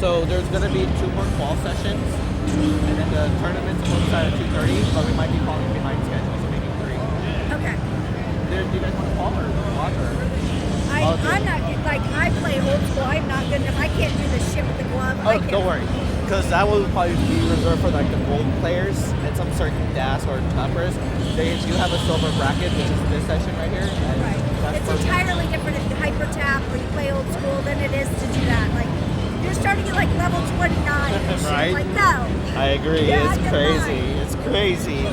So there's going to be 2 more qual sessions, and then the tournament's supposed to start at 2:30, but we might be falling behind schedule, so maybe 3. Okay. Do you guys want to call or watch or? I'm not, like, I play old school. I'm not good enough. I can't do the shit with the glove. Oh, don't worry. Because that will probably be reserved for like the gold players and some certain DAS or toppers. They do have a silver bracket, which is this session right here. Right. It's entirely different if you hyper tap or you play old school than it is to do that. Like, you're starting at like level 29 and shit. Right? Like, no. I agree. Yeah, it's crazy. It's crazy. I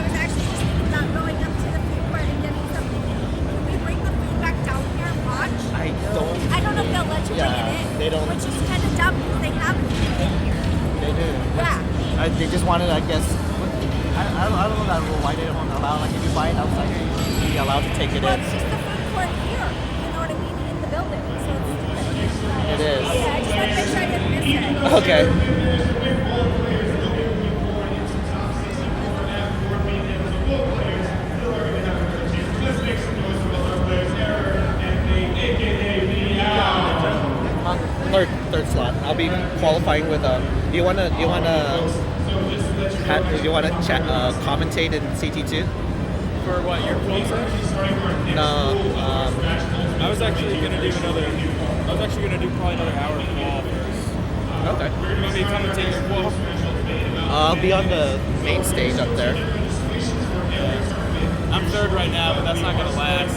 was actually just thinking about going up to the food court and getting something to eat. Can we bring the food back down here and watch? I don't know if they'll let you bring it in. They don't. Which is kind of dumb because they have it in here. They do. Yeah. They just wanted, I guess, I don't know that rule, why they don't allow, like if you buy it outside here, you should be allowed to take it Well, in. it's just the food court here. You know what I mean? In the building. So It is. yeah, I just want to make sure I didn't miss it. Okay. Third slot. I'll be qualifying with do you wanna chat commentate in CT2? For what, your qual session? No. I was actually gonna do probably another hour of qual first. Okay. You want me to commentate your qual? I'll be on the main stage up there. I'm third right now, but that's not gonna last.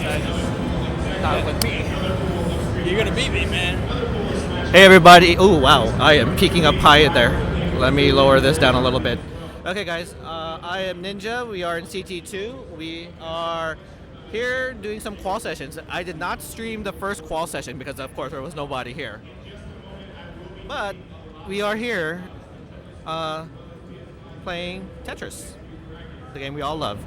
Not with me. You're gonna beat me, man. Hey everybody! Oh wow, I am peeking up high there. Let me lower this down a little bit. Okay guys, I am Ninja. We are in CT2. We are here doing some qual sessions. I did not stream the first qual session because of course there was nobody here. But we are here playing Tetris, the game we all love.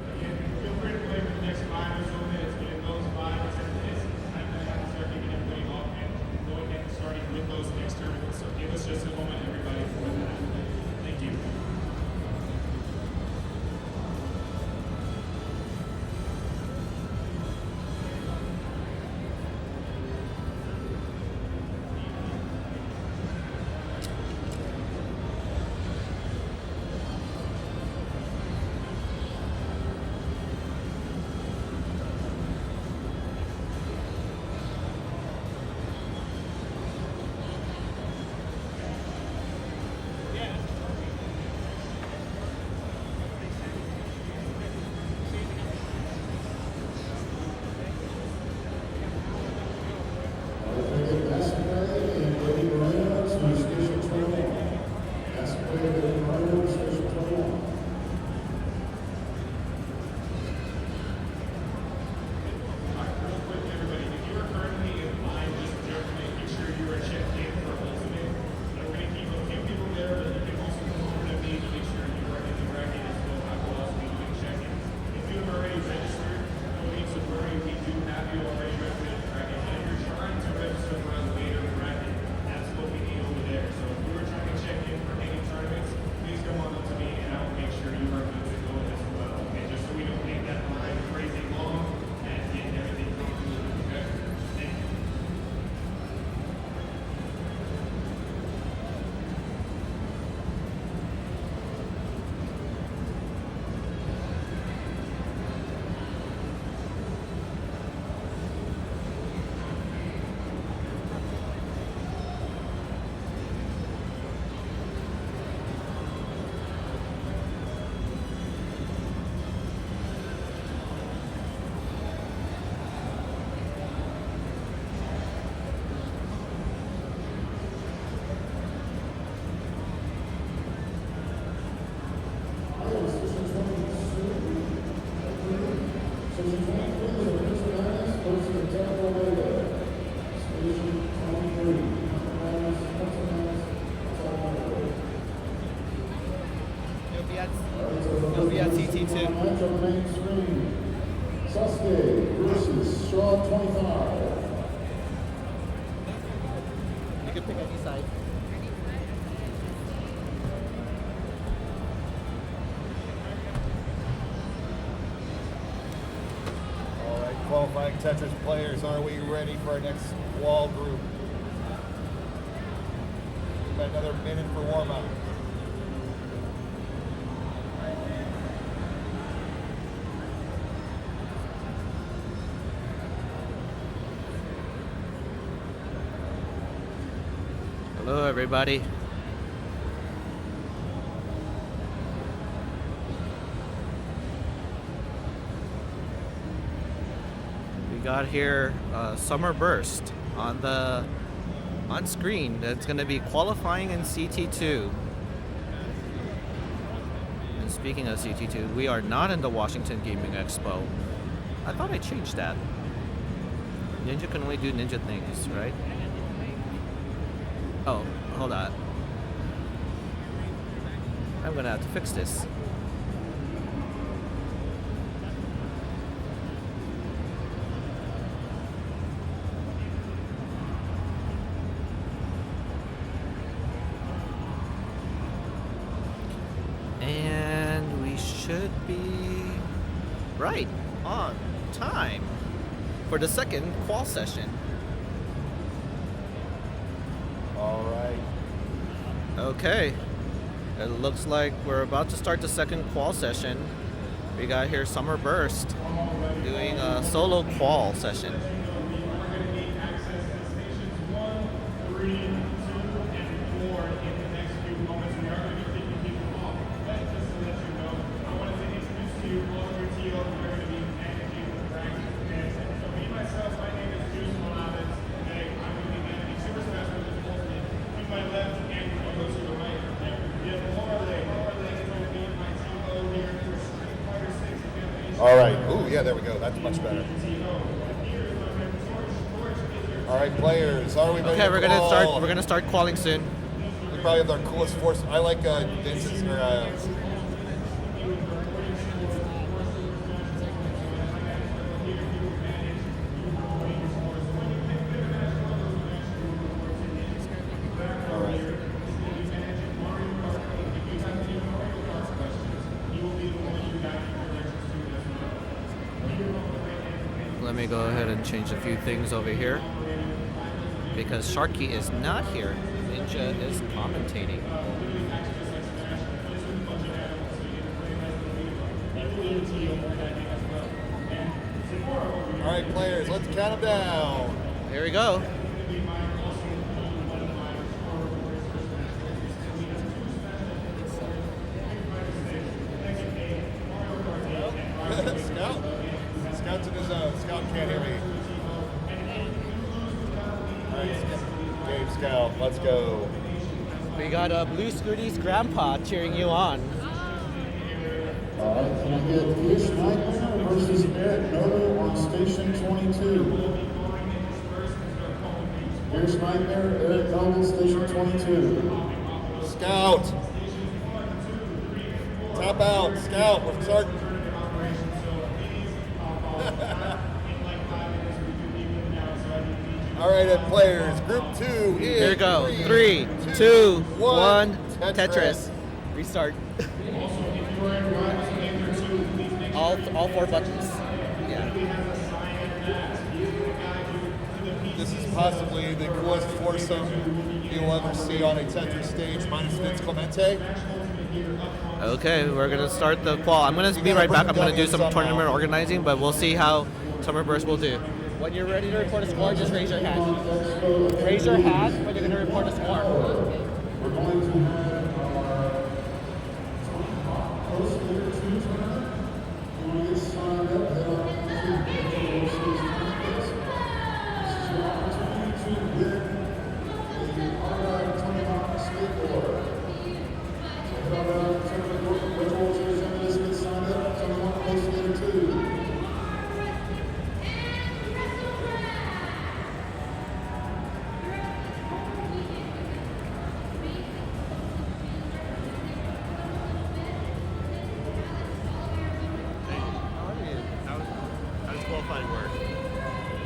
You'll be at CT2. Sasuke versus Shaw 25. You can pick any side. All right, qualifying Tetris players, are we ready for our next wall group? Got another minute for warm-up. Hello, everybody. We got here Summer Burst on screen. That's going to be qualifying in CT2. And speaking of CT2, we are not in the Washington Gaming Expo. I thought I changed that. Ninja can only do ninja things, right? Oh, hold on. I'm gonna have to fix this. And we should be right on time for the second qual session. All right. Okay, it looks like we're about to start the second qual session. We got here Summer Burst doing a solo qual session. All right. Ooh, yeah, there we go. That's much better. All right, players. Are we ready? Okay, to we're gonna qual? start. We're gonna start qualing soon. We probably have our coolest force. I like Vince's. Let me go ahead and change a few things over here because Sharky is not here. Ninja is commentating. All right, players, let's count them down. Here we go. Scout's in his zone. Scout can't hear me. All right, Game Scout, let's go. We got Blue Scooty's grandpa cheering you on. All right, can I get Fish Nightmare versus Eric Noto on station 22? Fish Nightmare, Eric Noto, station 22. Scout. Top out. Scout, we're starting. All right, and players, group 2 is Here we go. 3, 2, 1. Tetris. Restart. all 4 buttons. Yeah. This is possibly the coolest foursome you'll ever see on a Tetris stage, minus Vince Clemente. Okay, we're gonna start the qual. I'm gonna be right back. I'm gonna do some tournament organizing, but we'll see how Summer Burst will do. When you're ready to report a score, just raise your hand. Raise your hand when you're gonna report a score. We're going to have our post later Tuesday. You want to get signed up, head on to the This is your opportunity to win a automatic $20 skateboard. So head on down to the which organization get signed up. Tell me what post later too. How does qualifying work?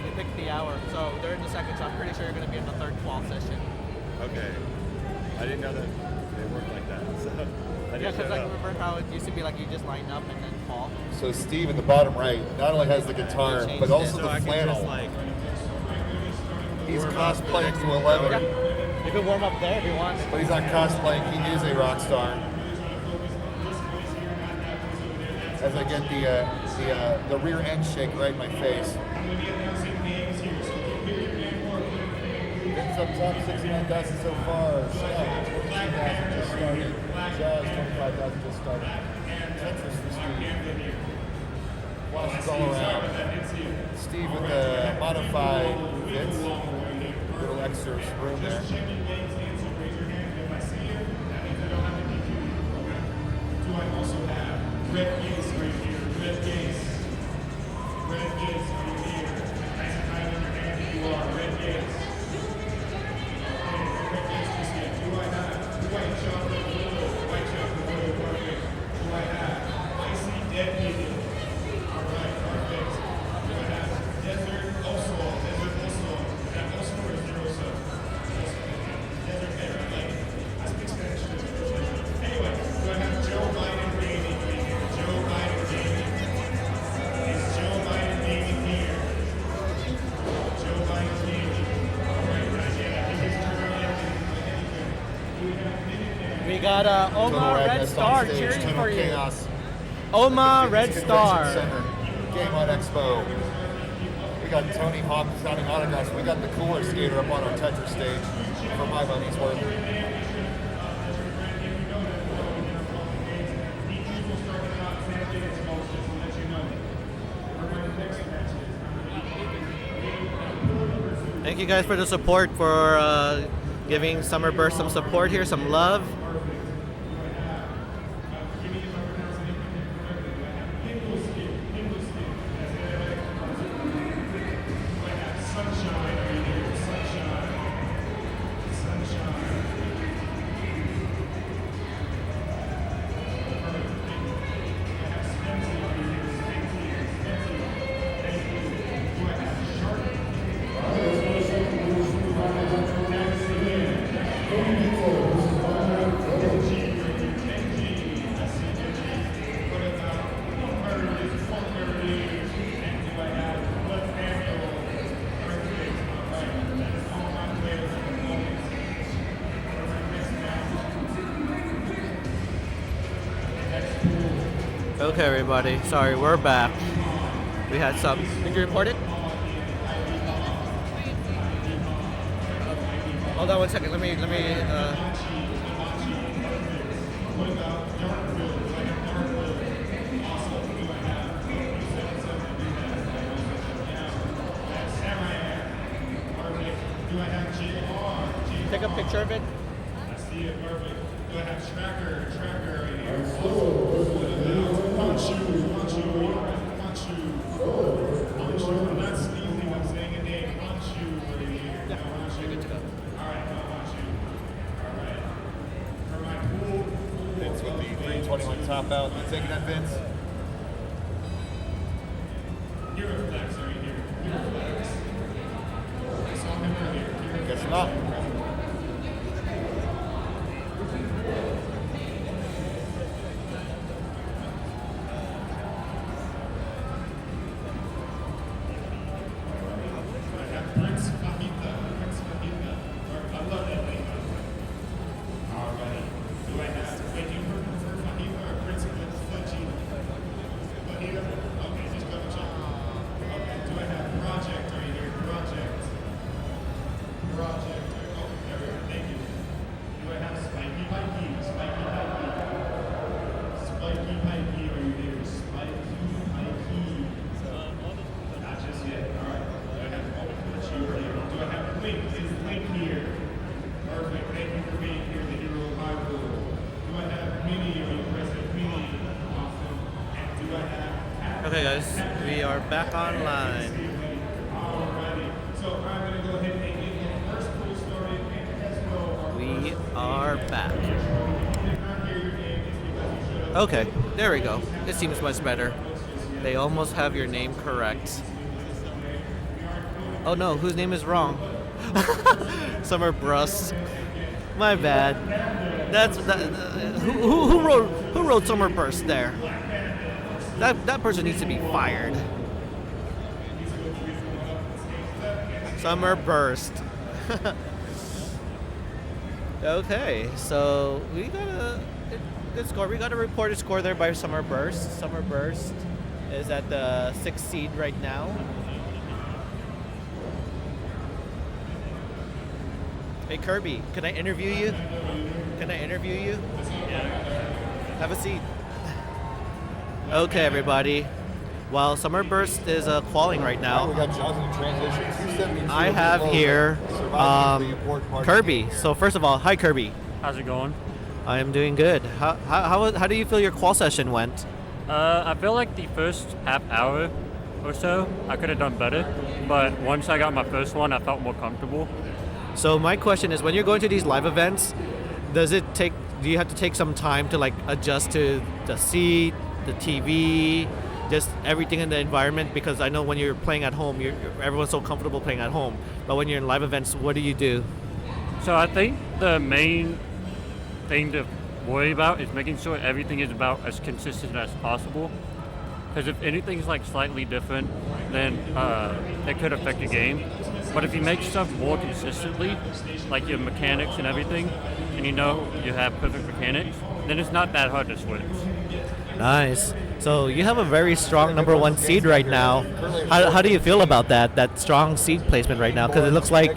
You pick the hour, so they're in the second, so I'm pretty sure you're gonna be in the third qual session. Okay. I didn't know that it worked like that. So I Yeah, didn't because know. like remember how it used to be like you just line up and then qual. So Steve in the bottom right not only has the guitar, but also So the I can flannel. just like He's warm up cosplaying the to next 11. Yeah. You can warm up there if you want. But he's not cosplaying, he is a rock star. As I get the rear end shake right in my face. Vince up top, 69,000 so far. Shaq, 22,000 just started. Jazz, 25,000 just started. Tetris for Steve. Flashes all around. Steve with the modified bits. Little extra room there. Do I also have red gates right here? Red gates. Red gates right here. Nice and high on your hand. You are red gates. Red gates just here. Do I have white chocolate little? White chocolate little. Perfect. Do I have icy dead people? All right, perfect. Do I have desert also? Desert also. Is that also or is there also? Desert better. I like it. I speak Spanish too. Anyway, do I have Joe Biden gaming here? Joe Biden gaming. Is Joe Biden gaming here? Joe Biden gaming. All right, this is We got Oma Red Star cheering for you. Chaos. Oma Red Convention Star. Center, Game On Expo. We got Tony Hawk signing autographs. We got the coolest skater up on our Tetris stage for my money's worth. Thank you guys for the support, for giving Summer Burst some support here, some love. Okay, everybody. Sorry, we're back. We had some. Did you report it? Hold on one second. Let me. Take a picture of it. I see it, perfect. Do I have tracker right here? Punch you. I'm not sneezing, I'm saying a name. Punch you right here. Yeah, you're good to go. Alright, punch you. Alright. For my pool. Vince with the 321 top out. You taking that, Vince? Hero flex right here. Hero flex. I saw him earlier. Guess not. Okay, guys, we are back online. We are back. Okay, there we go. It seems much better. They almost have your name correct. Oh no, whose name is wrong? Summer Burst. My bad. That's who wrote Summer Burst there? That person needs to be fired. Summer Burst. Okay, so we got a good score. We got a reported score there by Summer Burst. Summer Burst is at the 6th seed right now. Hey Kirby, can I interview you? Can I interview you? Have a seat. Okay, everybody. While Summer Burst is qualing right now, We got Jaws in transition. 272. I have here Surviving the important part of the Kirby. game here. So first of all, hi Kirby. How's it going? I am doing good. How do you feel your qual session went? I feel like the first half hour or so, I could have done better. But once I got my first one, I felt more comfortable. So my question is, when you're going to these live events, do you have to take some time to like adjust to the seat, the TV, just everything in the environment? Because I know when you're playing at home, everyone's so comfortable playing at home. But when you're in live events, what do you do? So I think the main thing to worry about is making sure everything is about as consistent as possible. Because if anything's like slightly different, then it could affect the game. But if you make stuff more consistently, like your mechanics and everything, and you know you have perfect mechanics, then it's not that hard to switch. Nice. So you have a very strong number 1 seed right now. How do you feel about that strong seed placement right now? Because it looks like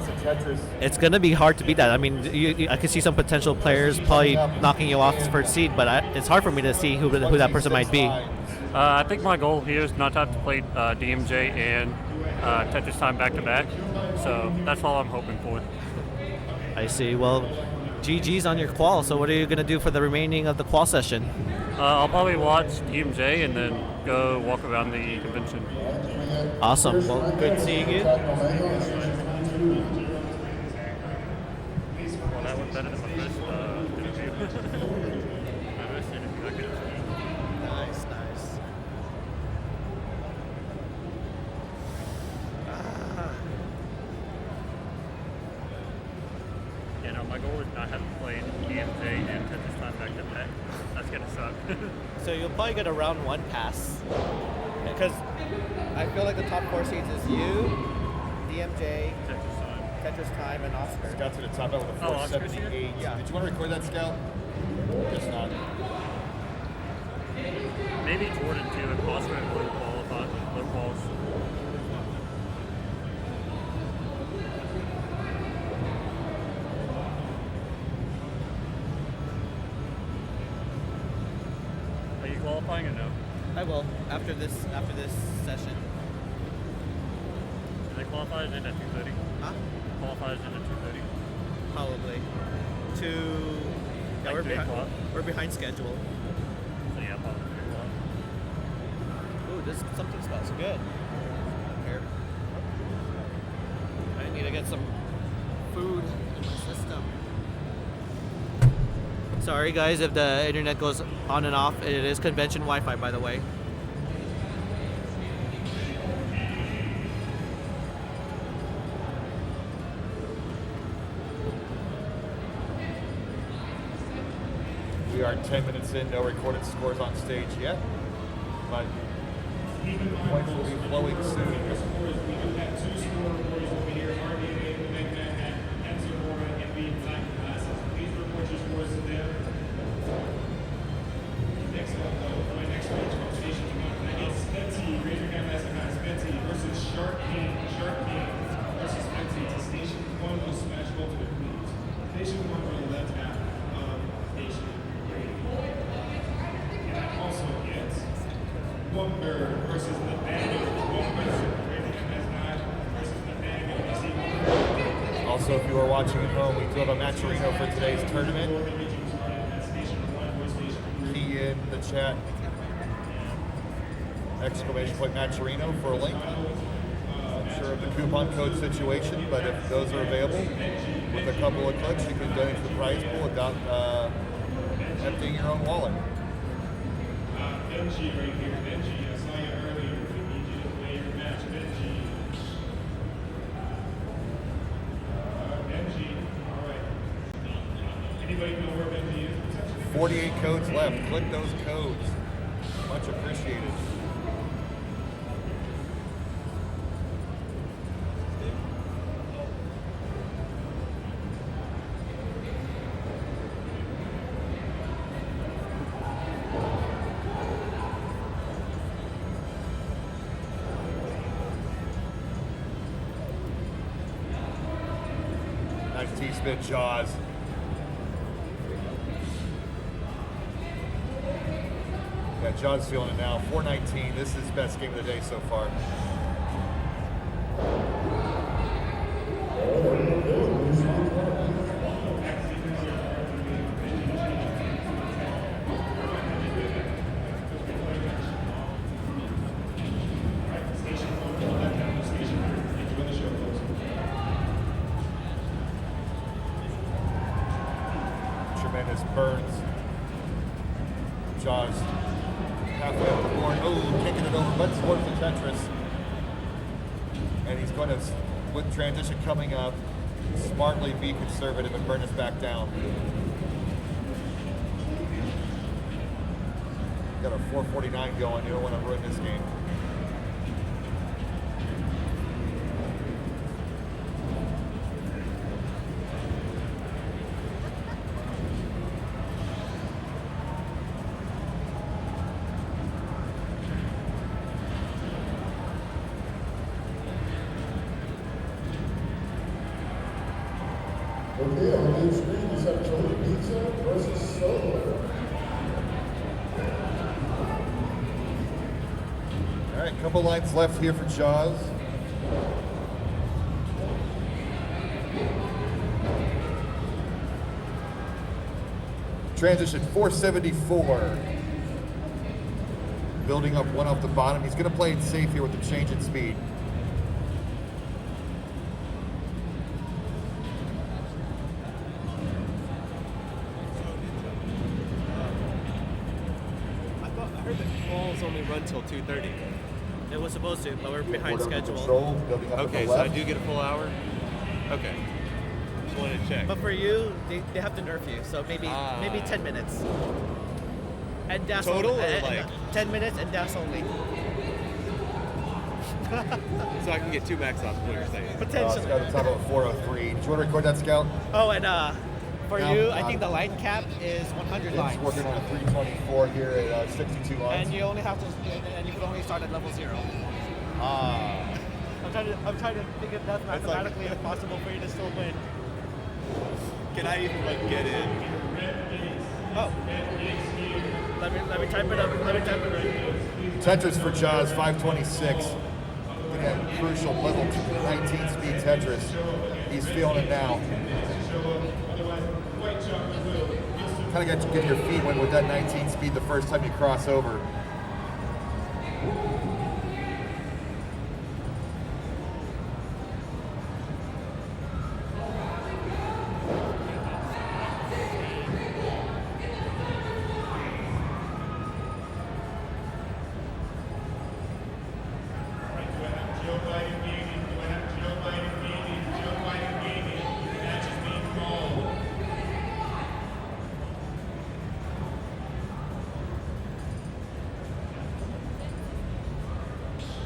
it's going to be hard to beat that. I mean, I can see some potential players probably knocking you off first seed, but it's hard for me to see who that person might be. I think my goal here is not to have to play DMJ and Tetris Time back-to-back. So that's all I'm hoping for. I see. Well, GG's on your qual. So what are you going to do for the remaining of the qual session? I'll probably watch DMJ and then go walk around the convention. Awesome. Well, good seeing you. Well, that went better than my first interview. My first interview, I could. Nice. You know, my goal is not have to play DMJ and Tetris Time back-to-back. That's gonna suck. So you'll probably get a round 1 pass. Because I feel like the top 4 seeds is you, DMJ, Tetris Time. Tetris Time, and Oscar. Got to the top out with a Oh, Oscar's 478. Yeah. Did you want to record that, Scout? Guess not. Maybe Jordan too, if Oscar and Blue qualify. Blue quals. after this session. They qualified in at 2:30. Huh? Qualified in at 2:30. Probably. Like We're 3 behind. o'clock. We're behind schedule. So yeah, probably 3 o'clock. Ooh, something smells good. Here. I need to get some food in my system. Sorry guys if the internet goes on and off. It is convention Wi-Fi, by the way. We are 10 minutes in, no recorded scores on stage yet, but points will be flowing soon. Also, if you are watching at home, we do have a matcherino for today's tournament. Key in the chat, !matcherino for a link. Unsure of the coupon code situation, but if those are available, with a couple of clicks, you can donate to the prize pool without emptying your own wallet. Benji right here. Benji, I saw you earlier. We need you to play your match, Benji. Benji, all right. Anybody know where Benji is? 48 codes left. Click those codes. Much appreciated. Nice T-spin, Jaws. Yeah, Jaws feeling it now. 419. This is his best game of the day so far. Tremendous burns. Jaws halfway up the board. Oh, kicking it over, but towards the Tetris. And he's going to, with transition coming up, smartly be conservative and burn us back down. Got a 449 going. You don't want to ruin this game. Okay, on the main screen is Tony Pizza versus Solo. All right, couple lines left here for Jaws. Transition 474. Building up one off the bottom. He's going to play it safe here with the change in speed. I heard the calls only run till 2:30. It was supposed to, but we're behind schedule. Control, building up Okay, with the so I left. do get a full hour? Okay. Just wanted to check. But for you, they have to nerf you, so maybe 10 minutes. And dash Total only, or like? 10 minutes and dash only. So I can get 2 max outs, what you're saying. It's Potentially. got the top of a 403. Did you want to record that, Scout? Oh, and for No, you, I think the line cap is 100 It's lines. working on a 324 here at 62 lines. And you only have to, and you can only start at level 0. I'm trying to think if that's mathematically impossible for you to still win. Can I even like get in? Oh. Let me type it up. Let me type it right. Tetris for Jaws, 526. Again, crucial level 19 speed Tetris. He's feeling it now. Kind of got to get your feet wet with that 19 speed the first time you cross over.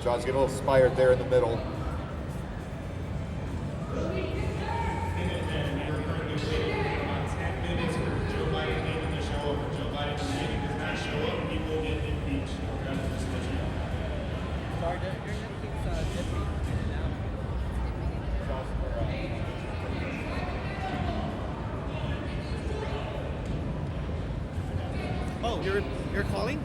Jaws get a little inspired there in the middle. Oh, you're calling?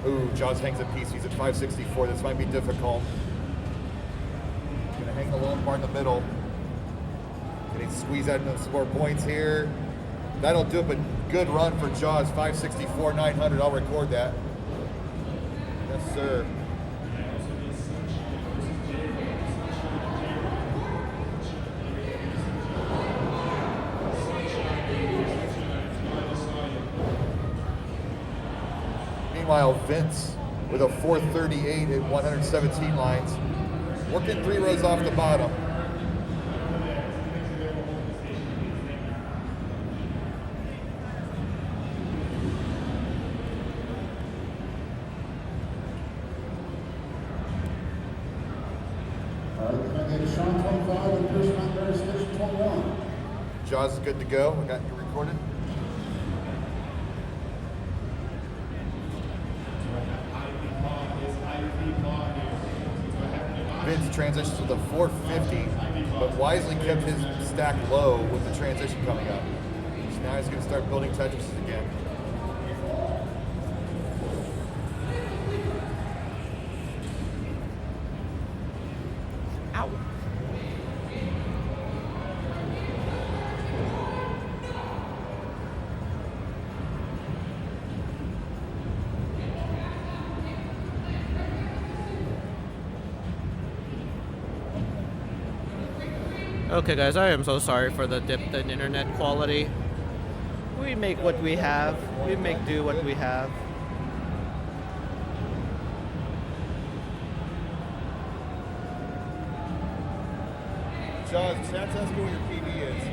Ooh, Jaws hangs a piece. He's at 564. This might be difficult. Gonna hang a little bar in the middle. Can he squeeze out some more points here? That'll do it, but good run for Jaws. 564, 900. I'll record that. Yes, sir. Meanwhile, Vince with a 438 at 117 lines, working 3 rows off the bottom. All right, can I get Sean 25 and Chris Montgomery Station 21? Jaws is good to go. We got you recorded. Vince transitions with a 450, but wisely kept his stack low with the transition coming up. So now he's going to start building Tetrises again. Ow. Okay guys, I am so sorry for the dip in internet quality. We make what we have. We make do what we have. John, chat's asking what your PB is.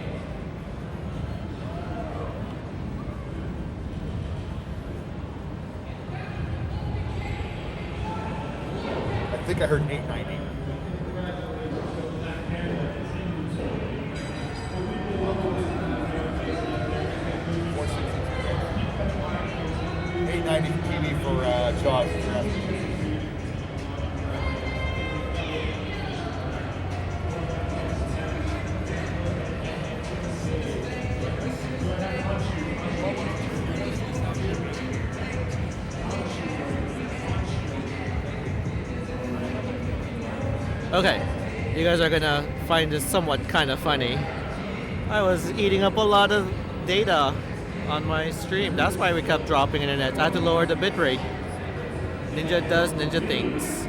I think I heard 890. TV for Jaws. Okay, you guys are gonna find this somewhat kind of funny. I was eating up a lot of data on my stream. That's why we kept dropping internet. I had to lower the bitrate. Ninja does ninja things.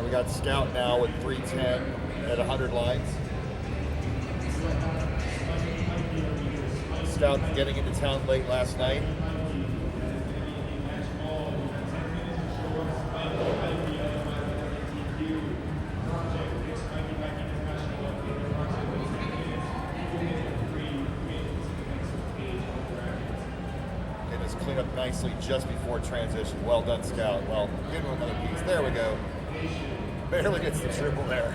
We got Scout now with 310 at 100 lines. Scout getting into town late last night. And it's cleaned up nicely just before transition. Well done, Scout. Well, give him another piece. There we go. Barely gets the triple there.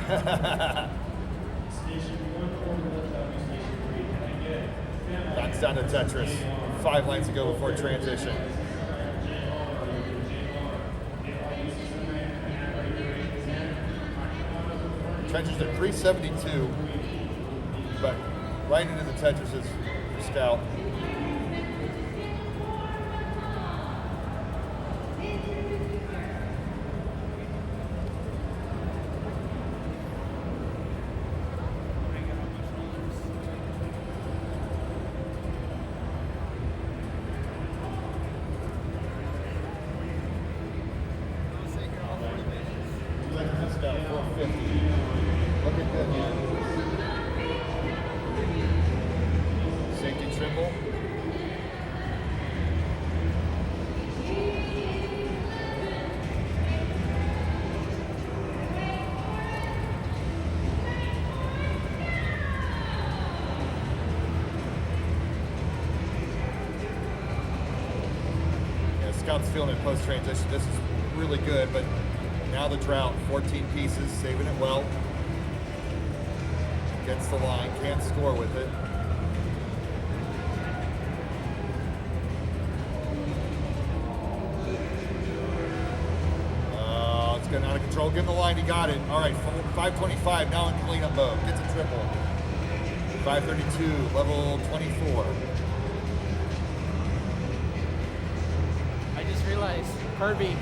Knocks down to Tetris. 5 lines to go before transition. Trenches at 372, but right into the Tetrises for Scout. Scout's feeling it post-transition. This is really good, but now the drought, 14 pieces, saving it well. Gets the line, can't score with it. It's getting out of control. Give him the line, he got it. All right, 525, now in cleanup mode. Gets a triple. 532, level 24. Realize Herbie.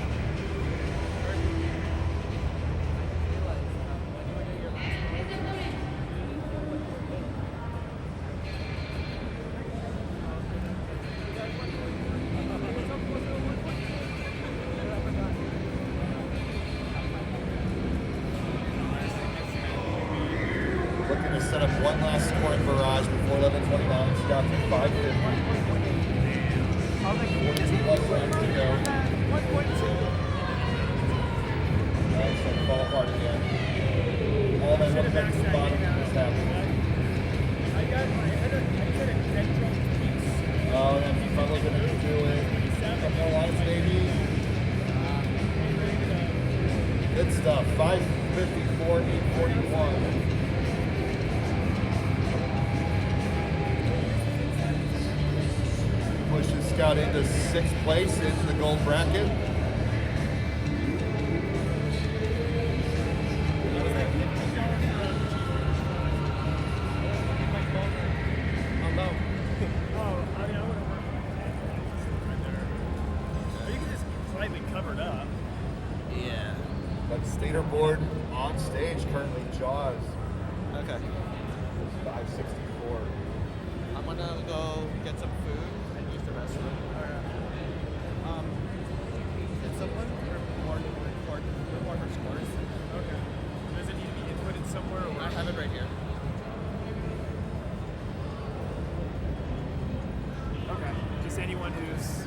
Looking to set up one last scoring barrage before level 29. Scout to 550. 40 plus rounds to go. 1.2. It's going to fall apart again. All that one back to the bottom is happening. I got a dead drone piece. And he's probably going to do it a couple more lines maybe. Good stuff. 554, 841. Pushes Scout into 6th place into the gold bracket. Board on stage currently, Jaws. Okay. 564. I'm gonna go get some food and use the restroom. Can someone record her scores? Okay. Does it need to be inputted somewhere? Or I have it right here. Okay. Just anyone who's.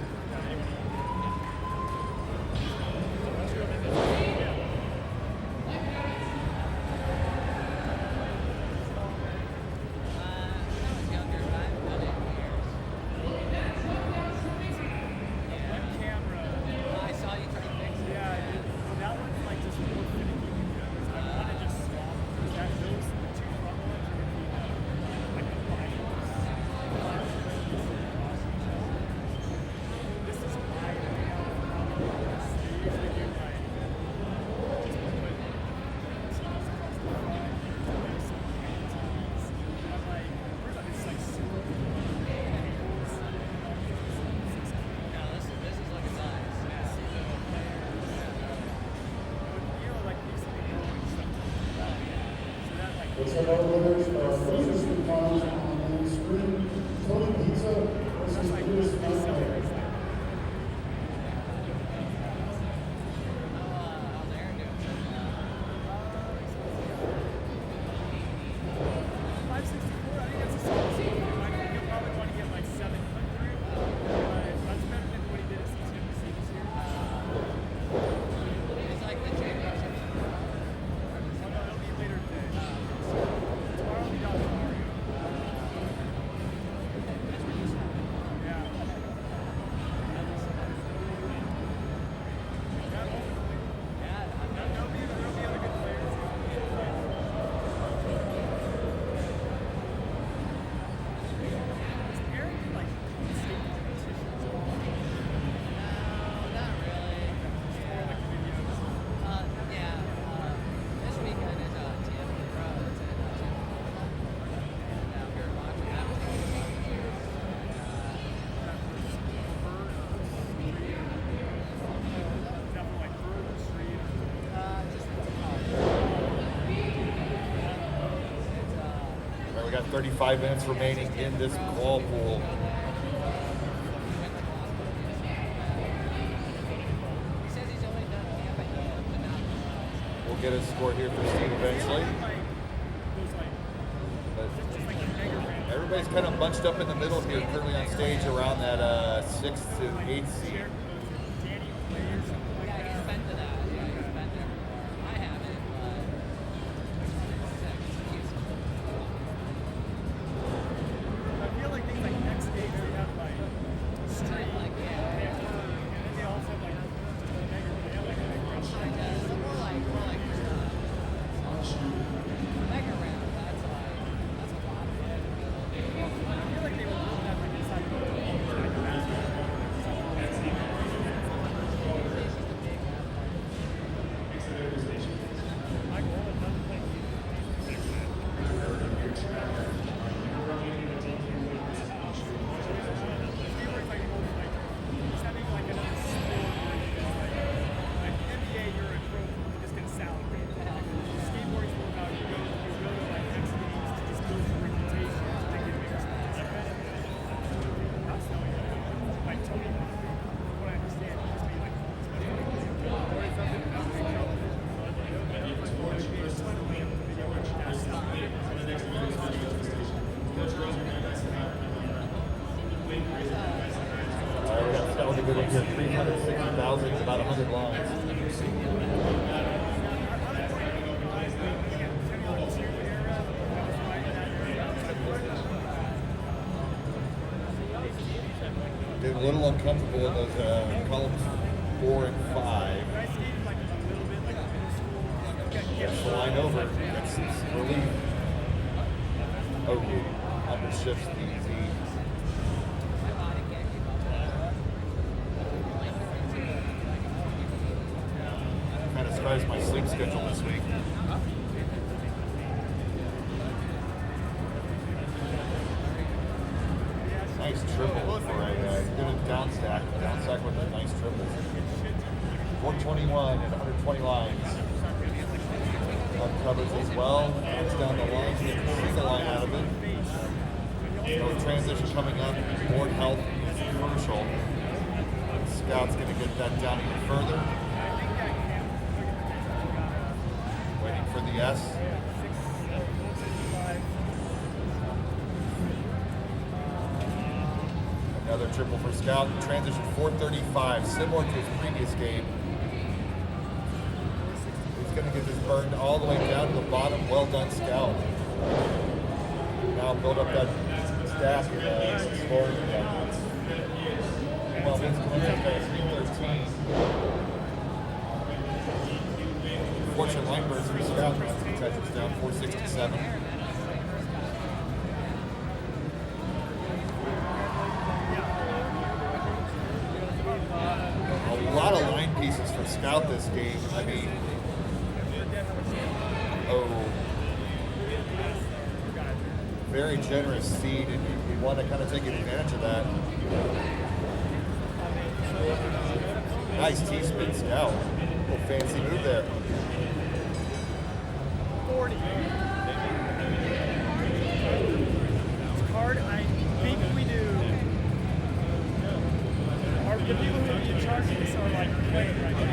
Let's have our winners. Versus the times on the screen. Tony Pizza versus Chris Miller. We got 35 minutes remaining in this qual pool. We'll get a score here for Steve eventually. But everybody's kind of bunched up in the middle here, currently on stage around that 6th to 8th seed. Good in here, 360,000, about 100 lines. a little uncomfortable in those columns 4 and 5. Gets the line over, gets some relief. Oh, under shifts the Z. Kind of scars my sleep schedule this week. Nice triple for a good down stack. Down stack with a nice triple. 421 and 120 lines. Uncovers as well. Knocks down the line. He gets a single line out of it. So transition coming up. Board health is crucial. Scout's going to get that down even further. Waiting for the S. Another triple for Scout. Transition 435, similar to his previous game. He's going to get this burned all the way down to the bottom. Well done, Scout. Now build up that stack and scoring. Well, Vince Clemente's got a 313. Fortunate line burst for Scout. Tetris down 467. A lot of line pieces for Scout this game. I mean, very generous seed, and you want to kind of take advantage of that. Nice T-spin Scout. A little fancy move there. 40. Card, I think we do. Are the people who are in charge of this are like playing right now?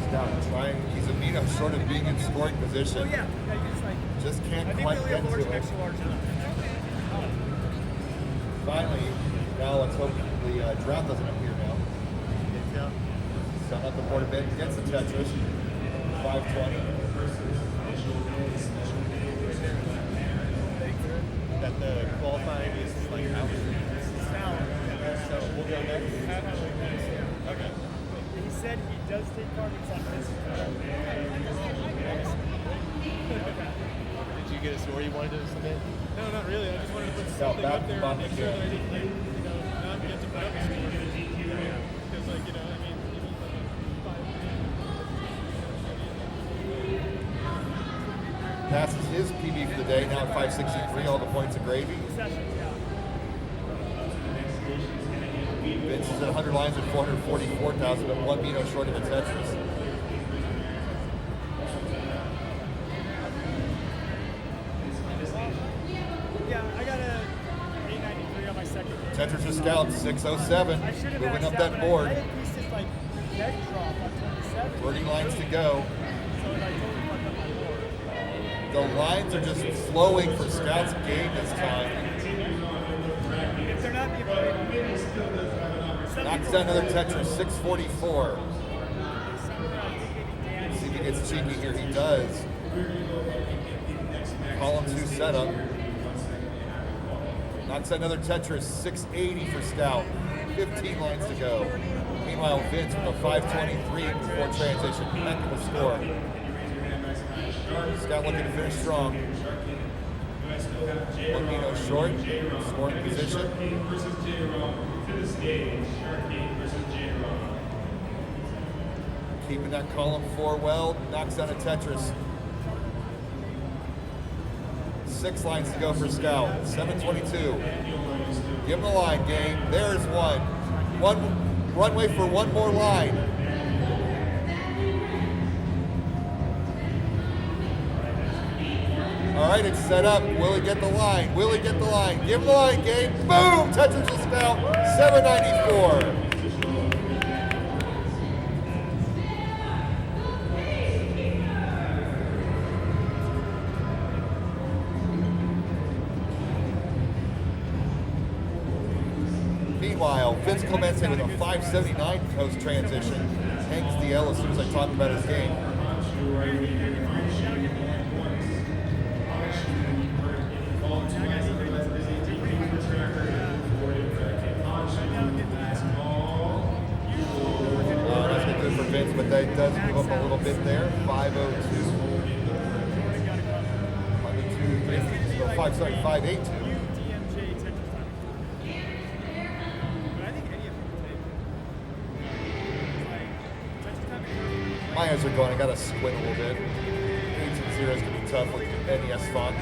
Scout trying. He's a meetup sort of being in scoring position. Oh yeah, it's like. Just can't I think quite we get only have large to and it. extra large enough. Finally, now let's hope the drought doesn't appear now. Sun up the board a bit, gets the Tetris. 520. That the qualifying is like out. So we'll go next. Okay. He said he does take targets on this. Did you get a story you wanted to submit? No, not really. I just wanted to put Scout something back up there to and make sure that I bottom didn't, like, not get to put up a score. Because, like, I mean, even Passes his PB for the day, now at 563, all the points of gravy. Vince is at 100 lines at 444,000, but one Mino short of a Tetris. yeah, I got a 893 on my second. Tetris to Scout, 607, I should have moving maxed up out, that but board. I increased his, like, deck drop on 27. 30 lines to go. So, like, totally fucked up my board. The lines are just flowing for Scout's game this time. If they're not being played, Knocks down another Tetris, 644. See if he gets cheeky here. He does. Column 2 setup. Knocks down another Tetris, 680 for Scout. 15 lines to go. Meanwhile, Vince with a 523 before transition. Impeccable score. Scout looking to finish strong. Mino short, scoring position. Keeping that column 4 well, knocks down a Tetris. 6 lines to go for Scout, 722. Give him the line, gang. There's one. Runway for one more line. All right, it's set up. Will he get the line? Will he get the line? Give him the line, gang. Boom! Tetris to Scout, 794. Meanwhile, Vince Clemente with a 579 post transition hangs the L as soon as I talk about his game. sorry, 5.82. UTMJ Tetris time. But I think any of them like Tetris time. My eyes are going. I gotta squint a little bit. 18.0 is gonna be tough with NES font.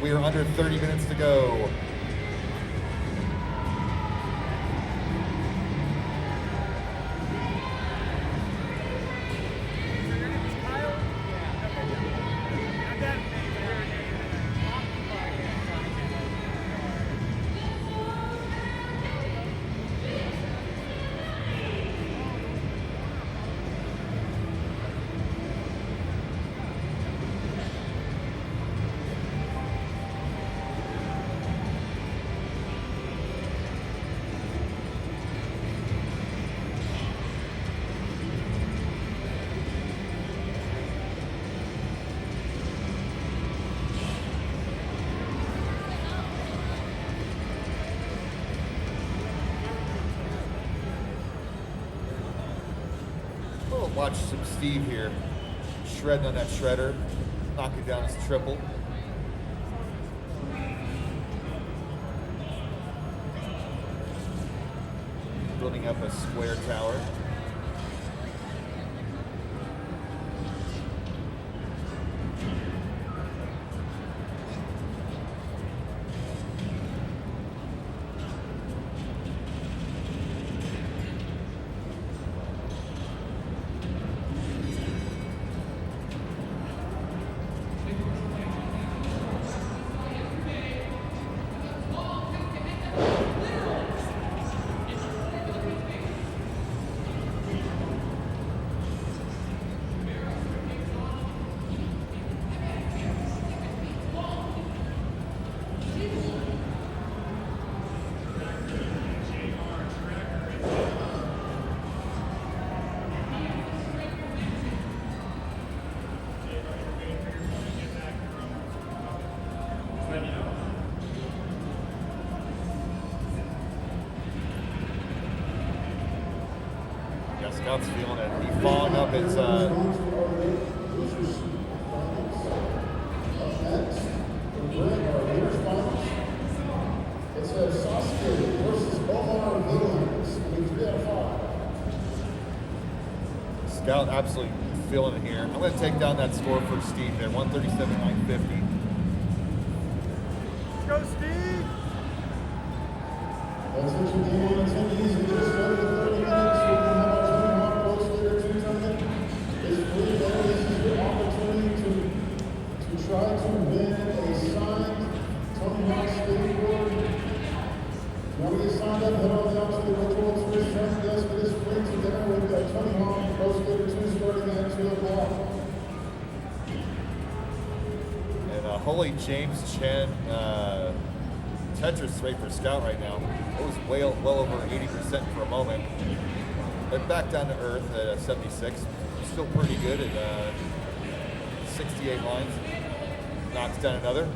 We are under 30 minutes to go. Watch some Steve here, shredding on that shredder, knocking down his triple. Building up a square tower. Scout's feeling it. He's following up his It's a Sasuke versus Omar Williams. 3 out of 5. Scout absolutely feeling it here. I'm going to take down that score for Steve there, 137.950. Go, Steve! That's what you do on attendees. We just started the 30 minutes. We can have our Tomahawk Post Leader 2 tournament. It's free there. This is your opportunity to try to win a signed Tomahawk skateboard. Now we get signed up, head on down to the virtual experience front desk for this free together with the Tomahawk Post Leader 2 starting at 2 o'clock. And holy James Chen Tetris rate for Scout right now. It was well over 80% for a moment. But back down to earth at 76. Still pretty good at 68 lines. Knocks down another.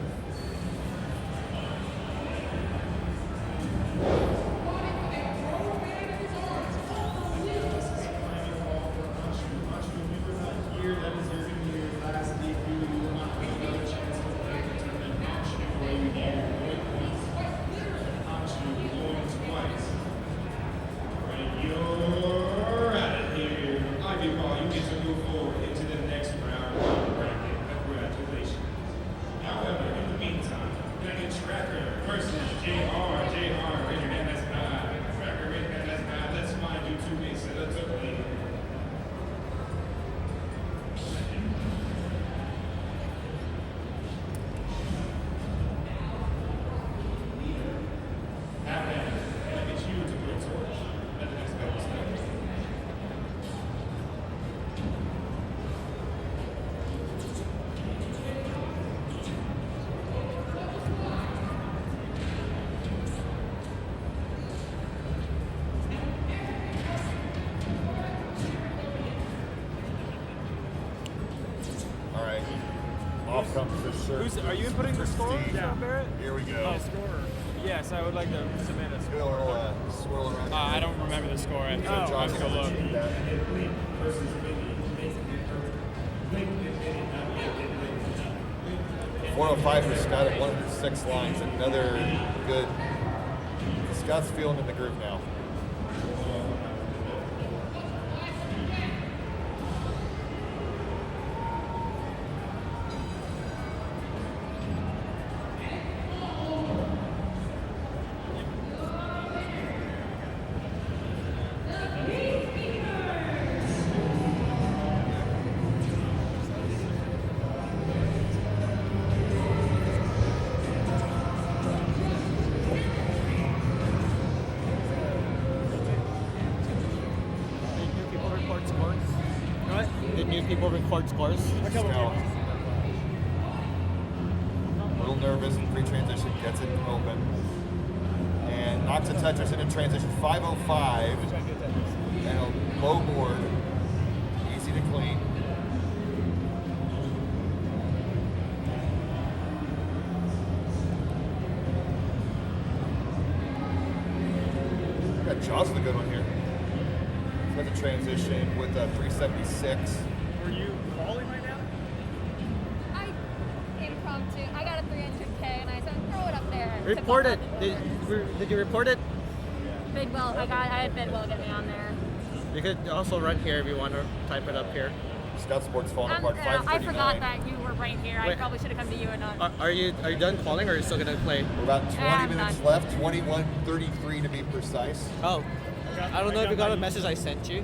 Off comes the shirt. Are you inputting the score? Yeah. Barrett? Here we go. Oh, score. Yes, I would like to submit a Do a score. little swirl around. I don't remember the score. I have to go look. 405 for Scott at 106 lines. Another good. Scott's feeling in the groove now. Did new people record scores? No. A little nervous in pre-transition, gets it open. And knocks a touchers into transition 505. And a low board. Easy to clean. We got Jaws with a good one here. With a transition with a 376. Were you falling right now? I impromptu. I got a 300K and I said throw it up there. Report it. Did you report it? Bidwell. I had Bidwell get me on there. You could also run here if you want to type it up here. Scout Sports falling apart. I 539. forgot that you were right here. I Wait. probably should have come to you and not. Are you done calling, or are you still gonna play? We're about 20 I'm minutes done. left. 21:33 to be precise. Oh, I don't know if you got a message I sent you.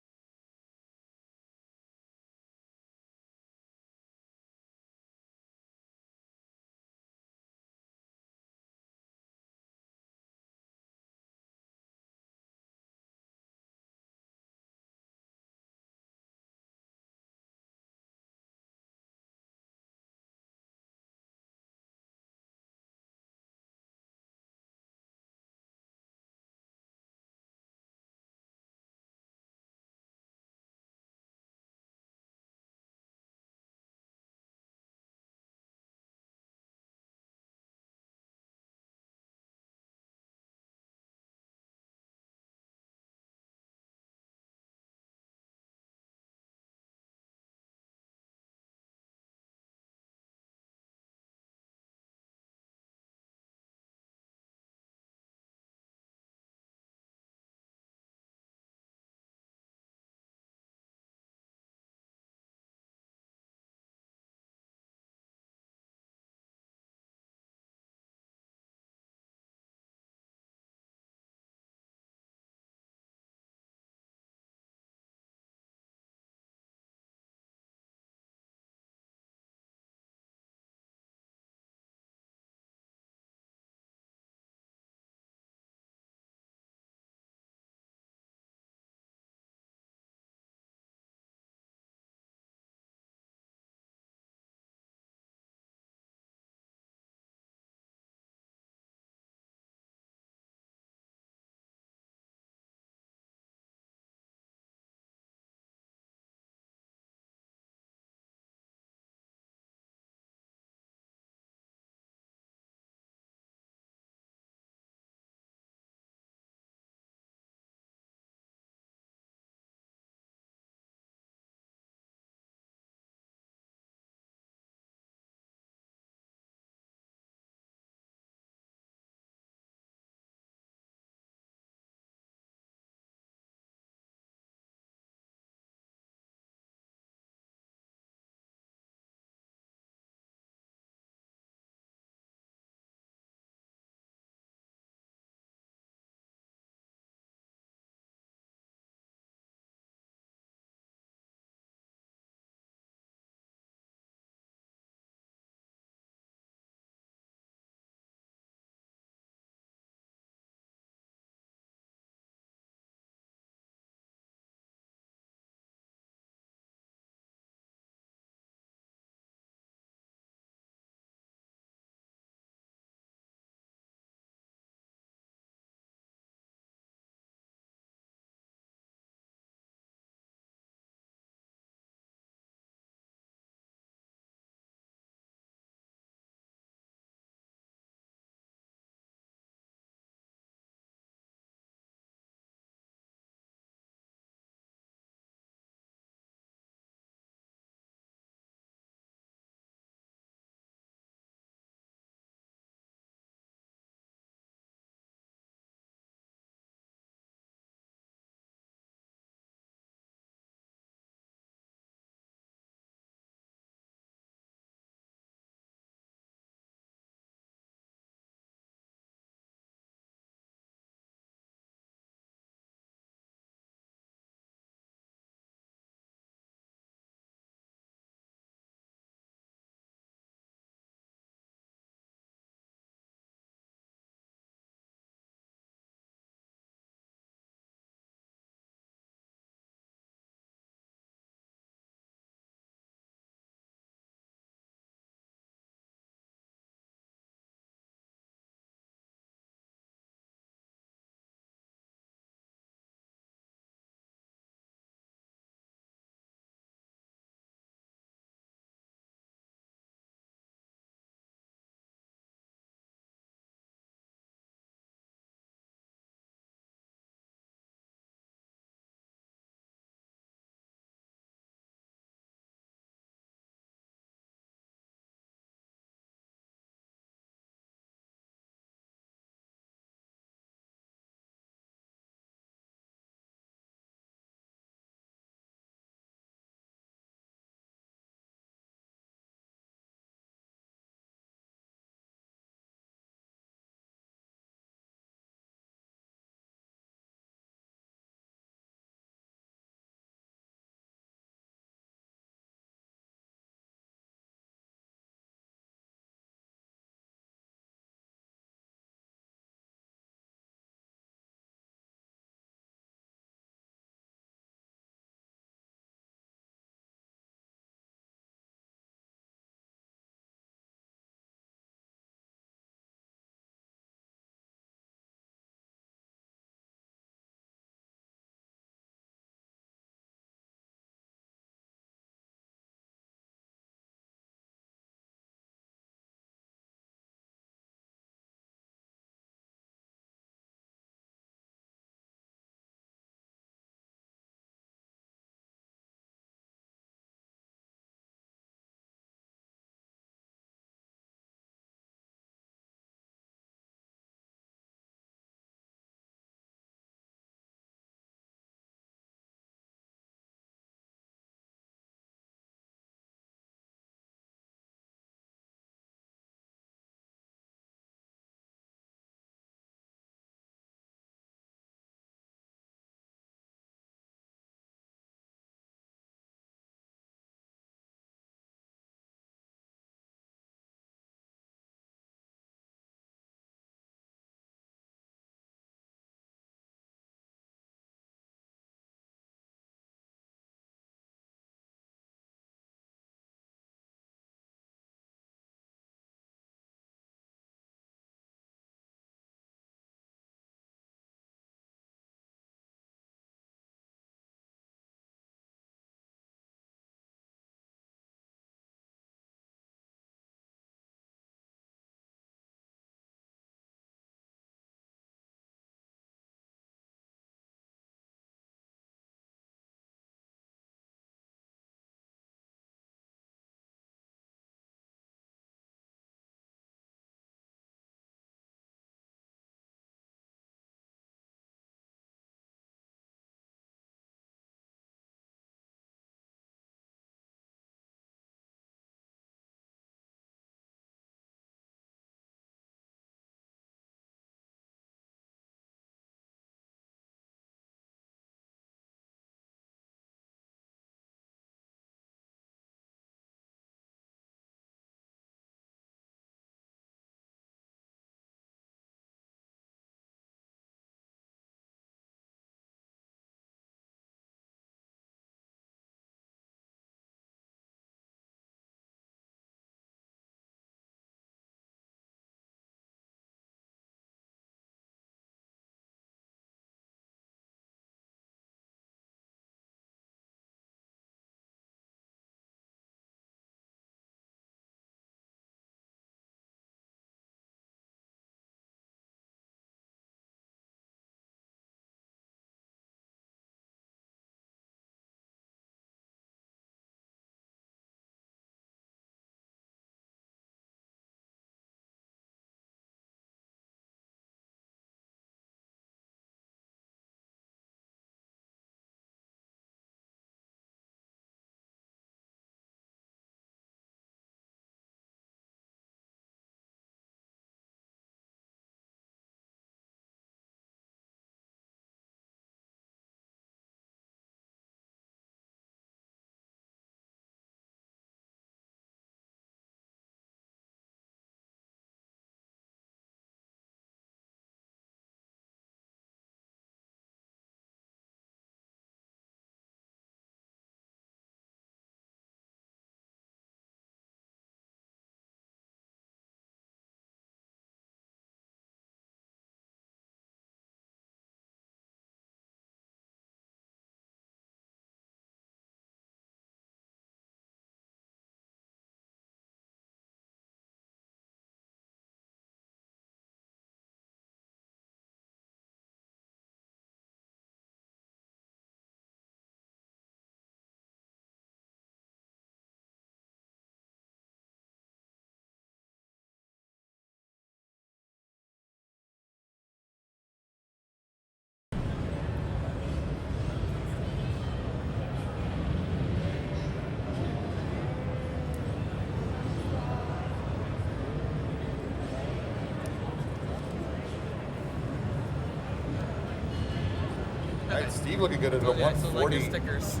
Steve looking good at a Yeah, so like 140. the stickers.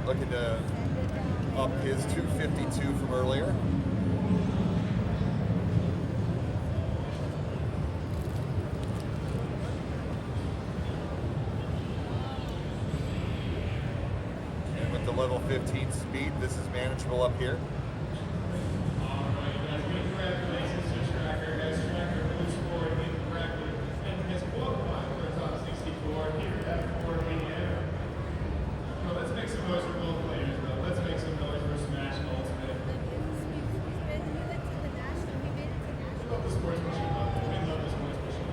Looking to up his 252 from earlier. And with the level 15 speed, this is manageable up here. Congratulations to Tracker. As Tracker moves forward incorrectly and has qualified for a top 64 here at 4 p.m. Well, let's make some noise for both players, though. Let's make some noise for Smash Ultimate. We love the sportsmanship. We love the sportsmanship.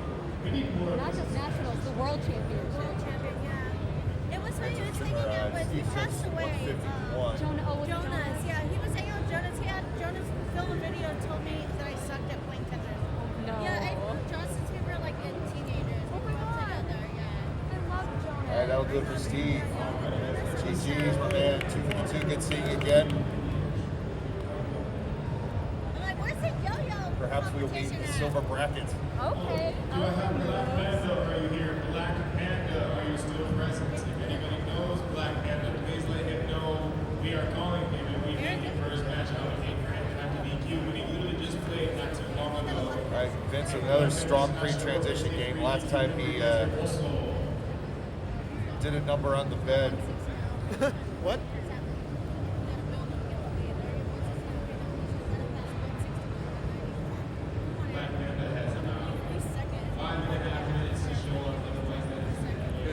We need more of Not this. just nationals, the world championship. World champion, yeah. It was when he was hanging out with, he passed away. 151. Jonah, oh, was it Jonas, yeah, he was hanging out with Jonas. Jonas filmed a video and told me that I sucked at playing tennis. No. Yeah, I knew Jonas since we were like in teenagers. Oh my We grew up God. together, yeah. I love Jonah. All right, that'll do it for Steve. GG's, my man. 252, good seeing you again. I'm like, where's the yo-yo Perhaps we will meet in competition the at? silver bracket. Okay. Do I have Black Panda? Are you here? Black Panda, are you still present? If anybody knows Black Panda, please let him know we are calling him and we need the first match out of him after DQ when he literally just played not too long ago. All right, Vince, another strong pre-transition game. Last time he did a number on the bed. What? Black Panda has about 5.5 minutes to show up, otherwise that is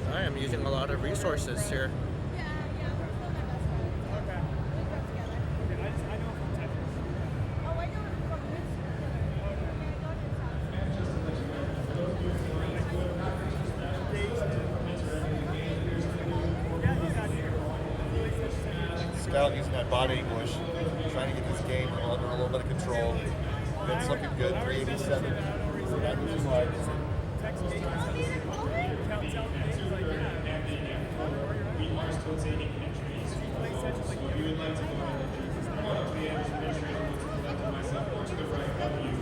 Dude, I am using a lot of resources here. Yeah, yeah, we're still my best friends. Okay. We grew up together. I know from Texas. Oh, I know him from high school together. Yeah, I go to his house. Scout using that body English, trying to get this game under a little bit of control. Vince looking good, 387. Not too wide. We are still taking entries. So if you would like to go ahead and come on up to the administrator to the left of myself or to the right of you to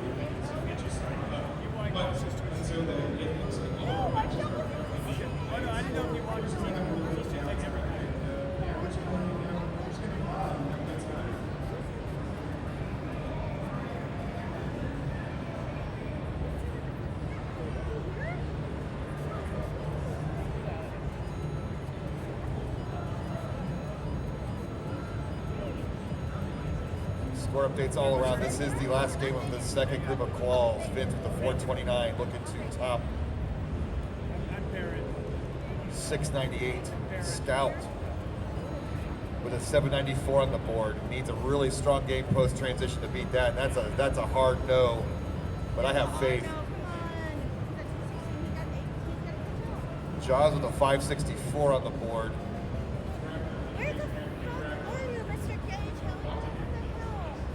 get you signed up. But until then, it looks like all Oh, I know him. I didn't know if you wanted to take a like everything. Yeah, what you want to do? Just gonna go on. That's fine. Score updates all around. This is the last game of the second group of quals. Vince with the 429 looking to top 698. Scout with a 794 on the board. Needs a really strong game post transition to beat that. That's a hard no, but I have faith. No, come on. Jaws with a 564 on the board. Where the fuck are you, Mr. Cage? What the hell?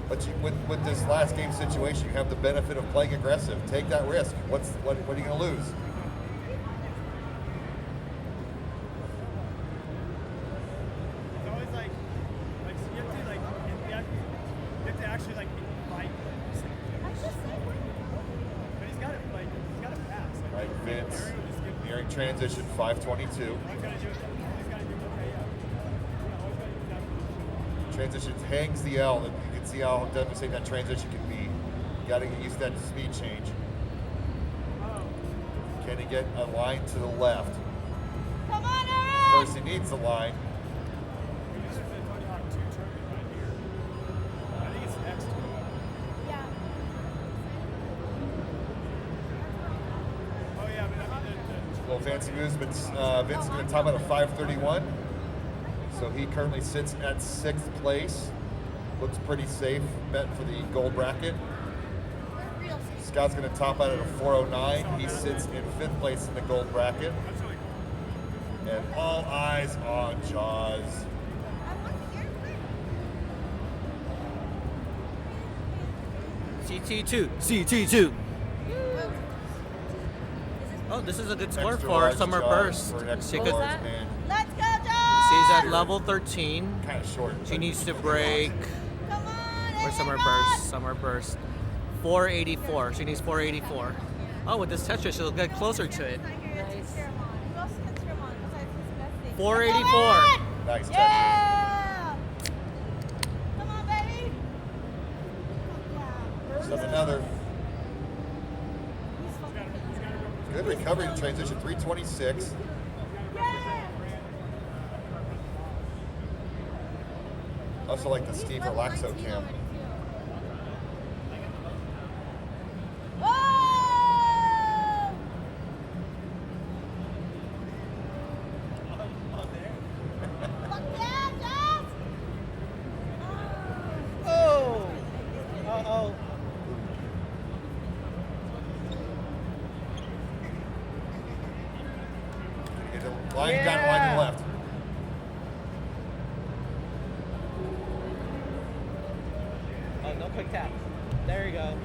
But with this last game situation, you have the benefit of playing aggressive. Take that risk. What are you going to lose? It's always like you have to actually like fight. I just said, But he's got to pass. Like, Right, Vince nearing transition 522. all he's got to do is okay, yeah. Always got to use that position. Transition hangs the L, and you can see how devastating that transition can be. You got to get used to that speed change. Can he get a line to the left? come on, Eric! First, he needs a line. This is the 2002 tournament right here. I think it's next to it. Yeah. Oh yeah, but I mean Little fancy moves, but Vince is going to top out a 531. So he currently sits at 6th place. Looks pretty safe bet for the gold bracket. We're real safe. Scout's going to top out at a 409. He sits in 5th place in the gold bracket. that's really cool. And all eyes on Jaws. I want to hear it. CT2. CT2. Oh, this is a good score Extra for large Summer Jaws Burst. for an extra She could- large man. Let's go, John! She's at level 13. Kind of short. She needs to break Come on, for Summer Burst. Summer Burst. 484. She needs 484. Oh, with this Tetris, she'll get closer to it. Nice. Who else can cheer him on besides his 484. Nice touch. Yeah! Come on, baby! So another good recovery in transition, 326. Also like the Steve Relaxo cam. Line down, line left. Oh, no quick tap. There you go.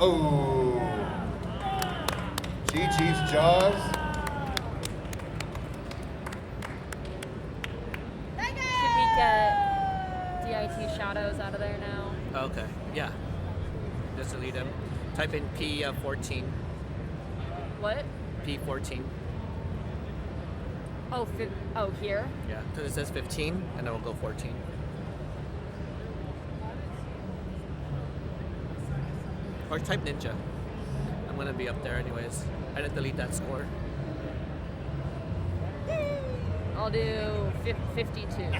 Oh. GG's Jaws. Should we get DIT shadows out of there now? Okay, yeah. Just delete them. Type in P14. What? P14. Oh, here? Yeah, because it says 15, and then we'll go 14. Or type Ninja. I'm gonna be up there anyways. I didn't delete that score. I'll do 52.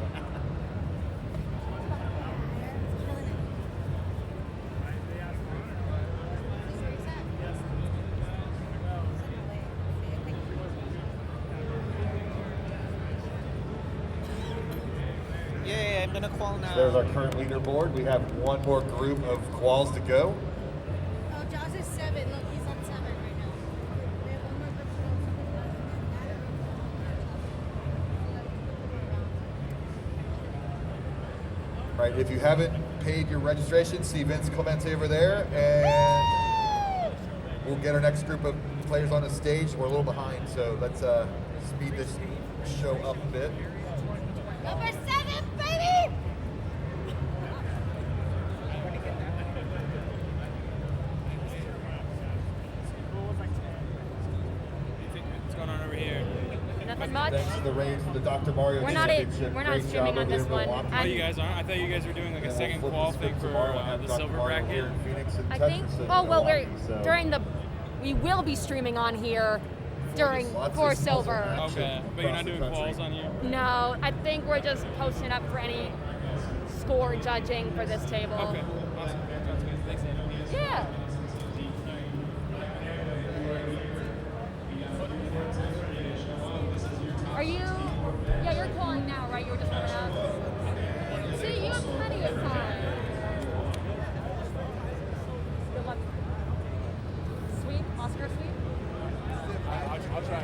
Yay, I'm gonna qual now. There's our current leaderboard. We have one more group of quals to go. Oh, Jaws is 7. Look, he's on 7 right now. We have one more group All right, if you haven't paid your registration, see Vince Clemente over there, and we'll get our next group of players on the stage. We're a little behind, so let's speed this show up a bit. Number 7, baby! What's going on over here? Nothing much. Thanks to the Rays for the Dr. Mario We're not Championship. we're not Great streaming job on over this in one. Milwaukee. Oh, you guys aren't? I thought you guys were doing like a And second we'll flip qual the thing script for tomorrow and have the Dr. silver Mario here bracket. in Phoenix and I Tetris think. in Oh well, we're Milwaukee, so during the. We will be streaming on here during Lots for of silver. action Okay, but you're not across the doing country. quals on you? No, I think we're just posting up for any score judging for this table. Okay, awesome. Sounds good. Thanks. Yeah. Are you? Yeah, you're calling now, right? You were just warming up. See, you have plenty of time. Good luck. Sweep, Oscar sweep. I'll try.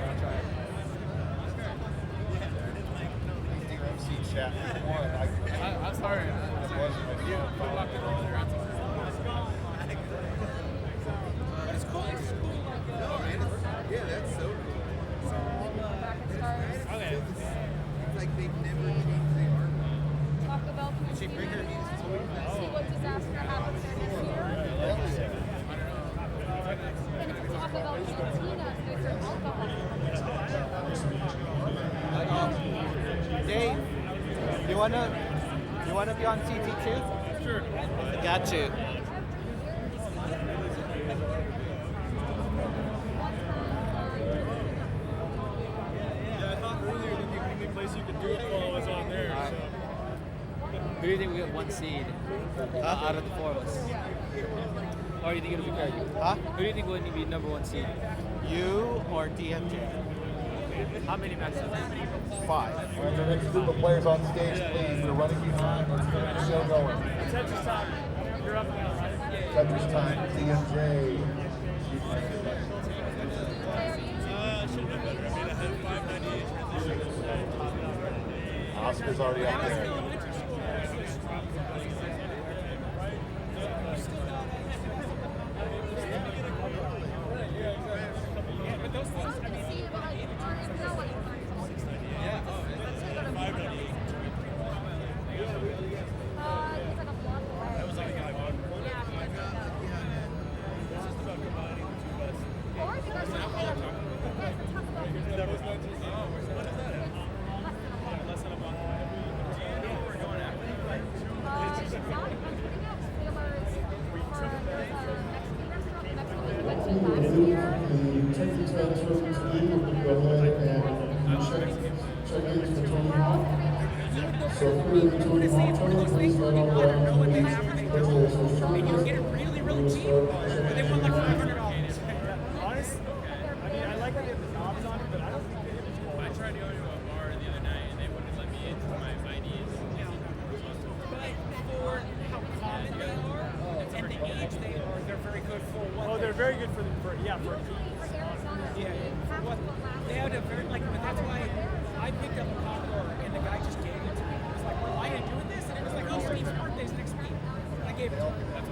DMC chat one. I'm sorry. That wasn't with you. Good luck with all your answers. It's cool. No, man. Yeah, that's so cool. Back and start. Okay. It's like they've never changed the art. Taco Bell cantina anymore. See what disaster happens there next year. And it's a Taco Bell cantina, so they serve alcohol. Dave, you wanna be on CT2? Sure. Got you. Yeah, I thought earlier that the only place you could do it qual was on there. So. Who do you think we have one seed out of the four of us? Or do you think it'll be Craig? Huh? Who do you think would be number one seed? You or DMJ? How many maxes? 5. All right, the next group of players on stage, please. We're running behind. Let's get the show going. Tetris time. You're up now, right? Tetris time, DMJ. Should have been better. I mean, I had 598 transition. Oscar's already up there. But those things, I mean, take the tabs from to you, you can go ahead and check in for Tony Hawk. So for the Tony Hawk tournament, please let all the attendees put their social And you get it channels. really, We really will cheap, start but they checking want like in. $500. Honest? I mean, I like that they have the knobs on it, but I don't think they have the I tried to go to a bar the other night and they wouldn't let me into my IDs. But for how common they are and the age they are, they're very good for what. Oh, they're very good for yeah. For what they had a very like, but that's why I picked up a Commodore and the guy just gave it to me. He was like, "Well, I ain't doing this," and it was like, "Oh, Steve's birthday's next week." I gave it to him.